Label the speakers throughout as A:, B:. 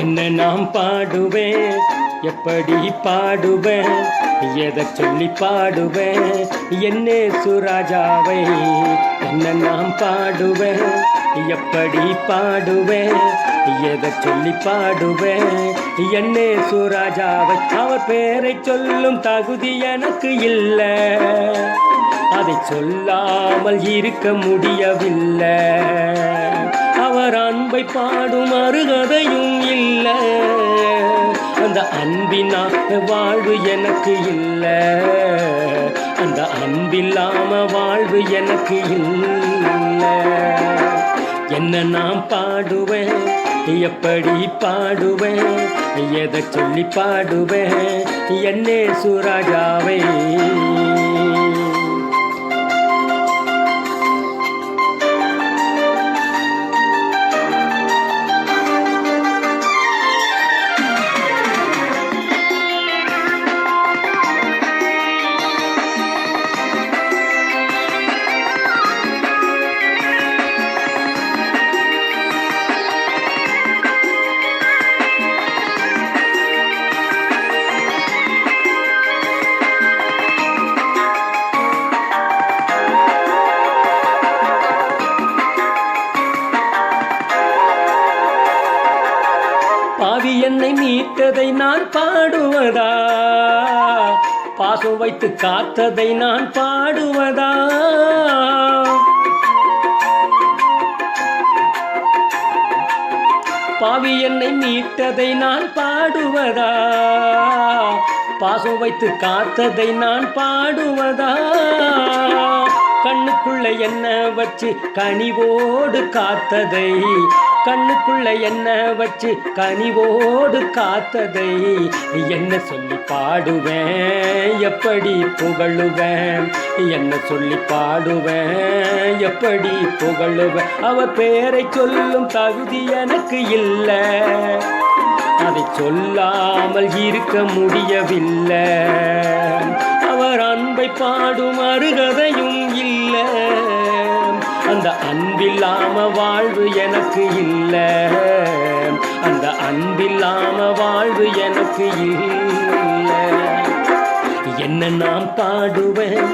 A: என்ன நாம் பாடுவேன், எப்படி பாடுவேன், எதை சொல்லி பாடுவேன் என்னே சுராஜாவை. என்ன நாம் பாடுவேன், எப்படி பாடுவேன், எதை சொல்லி பாடுவேன் என்னே சுராஜாவை. அவர் பேரை சொல்லும் தகுதி எனக்கு இல்லை, அதை சொல்லாமல் இருக்க முடியவில்லை. அவர் அன்பை பாடும் அருகதையும் இல்லை, அந்த அன்பினாக வாழ்வு எனக்கு இல்லை, அந்த அன்பில்லாம வாழ்வு எனக்கு இல்லை. என்ன நாம் பாடுவேன், எப்படி பாடுவேன், எதை சொல்லி பாடுவேன் என்னே சுராஜாவை. பாவி என்னை மீட்டதை நான் பாடுவதா, பாசம் வைத்து காத்ததை நான் பாடுவதா. பாவி என்னை மீட்டதை நான் பாடுவதா, பாசம் வைத்து காத்ததை நான் பாடுவதா. கண்ணுக்குள்ள என்ன வச்சு கனிவோடு காத்ததை, கண்ணுக்குள்ள என்ன வச்சு கனிவோடு காத்ததை என்ன சொல்லி பாடுவேன், எப்படி புகழுவேன், என்ன சொல்லி பாடுவேன், எப்படி புகழுவேன். அவர் பேரை சொல்லும் தகுதி எனக்கு இல்லை, அதை சொல்லாமல் இருக்க முடியவில்லை. அவர் அன்பை பாடும் அருகதையும் இல்லை, அந்த அன்பில்லாம வாழ்வு எனக்கு இல்லை, அந்த அன்பில்லாம வாழ்வு எனக்கு இல்லை. என்ன நாம் பாடுவேன்,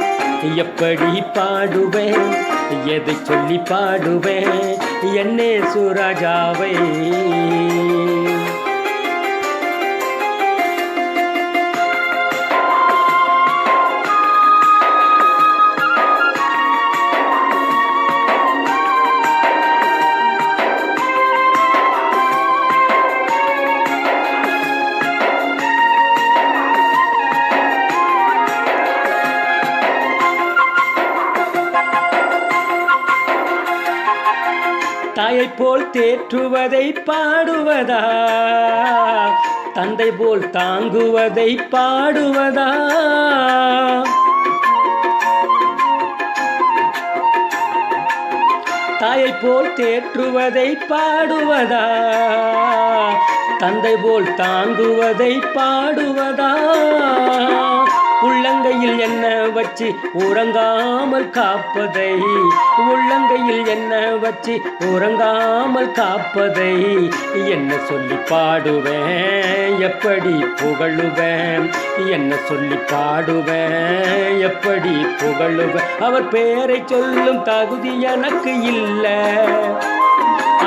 A: எப்படி பாடுவேன், எதை சொல்லி பாடுவேன் என்னே சுராஜாவை. தாயை போல் தேற்றுவதை பாடுவதா, தந்தை போல் தாங்குவதை பாடுவதா. தாயை போல் தேற்றுவதை பாடுவதா, தந்தை போல் தாங்குவதை பாடுவதா. உள்ளங்கையில் என்ன வச்சு உறங்காமல் காப்பதை, உள்ளங்கையில் என்ன வச்சு உறங்காமல் காப்பதை என்ன சொல்லி பாடுவேன், எப்படி புகழுவேன், என்ன சொல்லி பாடுவேன், எப்படி புகழுவேன். அவர் பேரை சொல்லும் தகுதி எனக்கு இல்லை,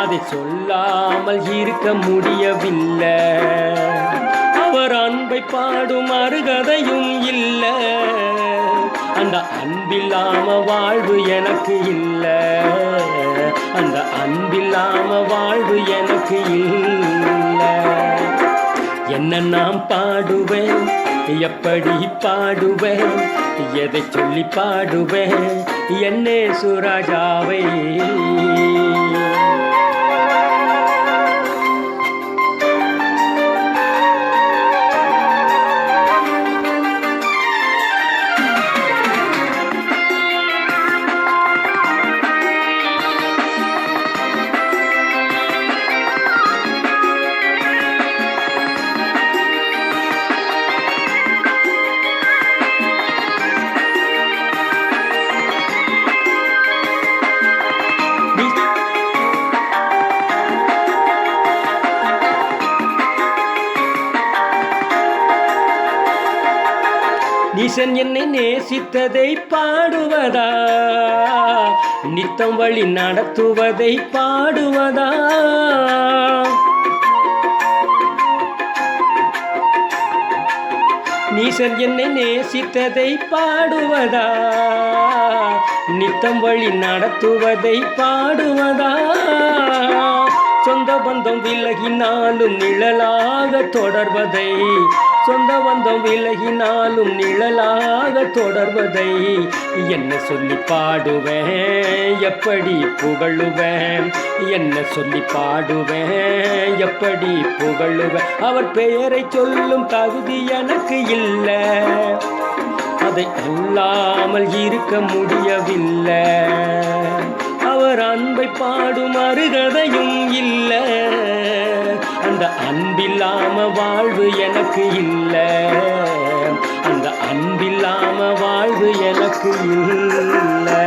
A: அதை சொல்லாமல் இருக்க முடியவில்லை. அவர் அன்பை பாடும் அருகதையும் இல்லை, அந்த அன்பில்லாம வாழ்வு எனக்கு இல்லை, அந்த அன்பில்லாம வாழ்வு எனக்கு இல்லை. என்ன நாம் பாடுவேன், எப்படி பாடுவேன், எதை சொல்லி பாடுவேன் என்னே சுராஜாவை. ஈசன் என்னை நேசித்ததை பாடுவதா, நித்தம் வழி நடத்துவதை பாடுவதா. ஈசன் என்னை நேசித்ததை பாடுவதா, நித்தம் வழி நடத்துவதை பாடுவதா. சொந்த பந்தம் விலகினாலும் நிழலாக தொடர்வதை, சொந்த பந்தம் விலகினாலும் நிழலாக தொடர்வதை என்ன சொல்லி பாடுவேன், எப்படி புகழுவேன், என்ன சொல்லி பாடுவேன், எப்படி புகழுவேன். அவர் பெயரை சொல்லும் தகுதி எனக்கு இல்லை, அதை அல்லாமல் இருக்க முடியவில்லை. அவர் அன்பை பாடும் அருகதையும் இல்லை, அந்த அன்பில்லாம வாழ்வு எனக்கு இல்லை, அந்த அன்பில்லாம வாழ்வு எனக்கு இல்லை.